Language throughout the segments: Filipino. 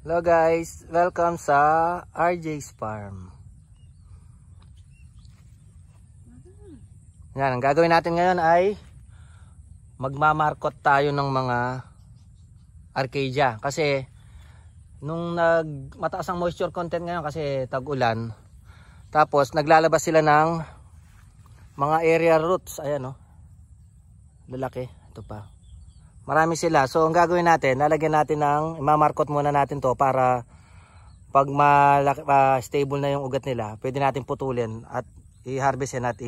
Hello guys, welcome sa RJ's Farm. Yan, ang gagawin natin ngayon ay magmamarkot tayo ng mga Arcadia. Kasi nung mataas ang moisture content ngayon kasi tag-ulan. Tapos naglalabas sila ng mga area roots. Ayan o, lalaki, ito pa. Marami sila. So ang gagawin natin, lalagyan natin ng, imamarkot muna natin to para pag stable na yung ugat nila, pwede natin putulin at i-harvestin at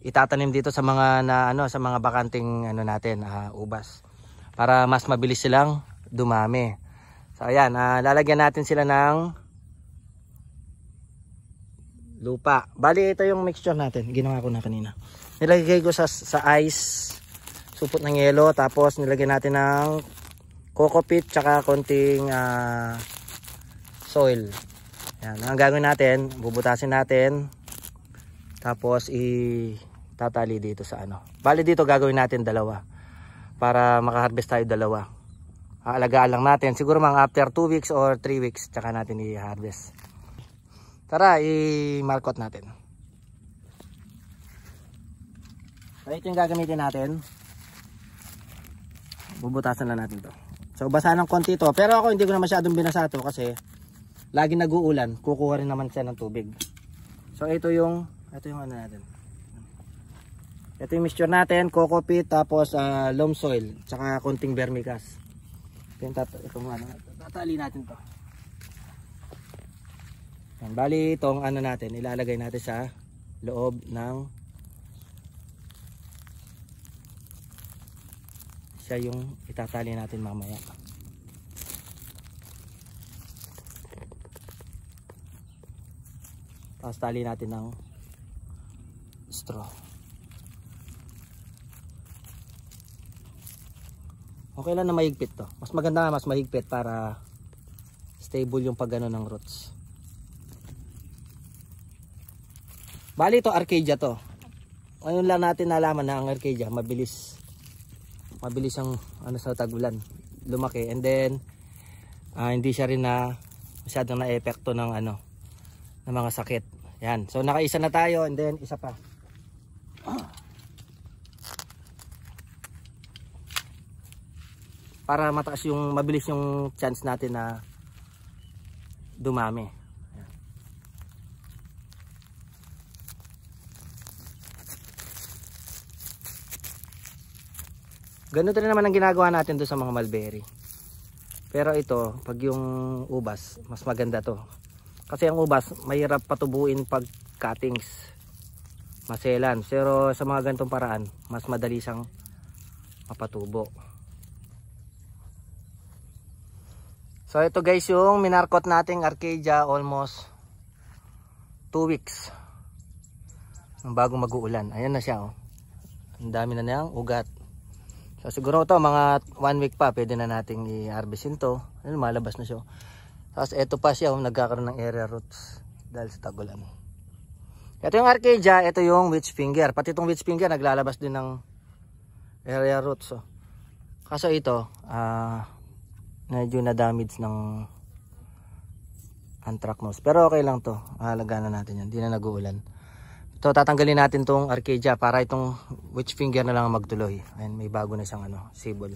itatanim dito sa mga sa mga bakanting natin, ubas. Para mas mabilis silang dumami. So ayan, lalagyan natin sila ng lupa. Bali ito yung mixture natin. Ginawa ko na kanina. Nilagay ko sa ice, supot ng yelo, tapos nilagyan natin ng coco peat tsaka konting soil. Yan, ang gagawin natin, bubutasin natin, tapos itatali dito sa Bali dito gagawin natin dalawa para makaharvest tayo dalawa. Aalagaan lang natin, siguro mga after 2 weeks or 3 weeks tsaka natin i-harvest. Tara, i-markot natin. So ito yung gagamitin natin. Bubutasan na natin to. So basa ng konti to. Pero ako hindi ko na masyadong binasa to kasi lagi nag-uulan. Kukuha rin naman siya ng tubig. So ito yung natin. Ito yung mixture natin. Coco peat, tapos loam soil. Tsaka konting vermicast. Tatali natin to. Yan, bali itong natin. Ilalagay natin sa loob ng siya yung itatali natin mamaya. Tapos tali natin ng straw. Okay lang na mahigpit to. Mas maganda nga mas mahigpit para stable yung paggano ng roots. Bali ito Arcadia to. Ngayon lang natin nalaman na ang Arcadia mabilis ang sa tag-ulan lumaki, and then hindi siya rin masyadong na-epekto ng ng mga sakit. Yan, so nakaisa na tayo, and then isa pa para mataas yung mabilis yung chance natin na dumami. Ganito rin naman ang ginagawa natin doon sa mga mulberry. Pero ito, pag yung ubas, mas maganda to. Kasi ang ubas, mahirap patubuin pag cuttings. Maselan. Pero sa mga ganitong paraan, mas madali siyang mapatubo. So ito guys yung minarkot nating Arcadia almost 2 weeks. Bago mag-uulan. Ayan na siya. Ang dami na niyang ugat. So siguro ito mga 1 week pa pwede na nating i-harvestin to. Ayun, malabas na siya. Tapos ito pa siya, nagkakaroon ng area roots dahil sa tagulan. Ito yung Arcadia, ito yung witch finger. Pati itong witch finger naglalabas din ng area roots. So, kaso ito medyo na damage ng anthracnose. Pero okay lang to. Alagaan na natin yan. Hindi na nag-uulan. So tatanggalin natin tong Arcadia para itong witch finger na lang magtuloy. Ayan, may bago na siyang sibol.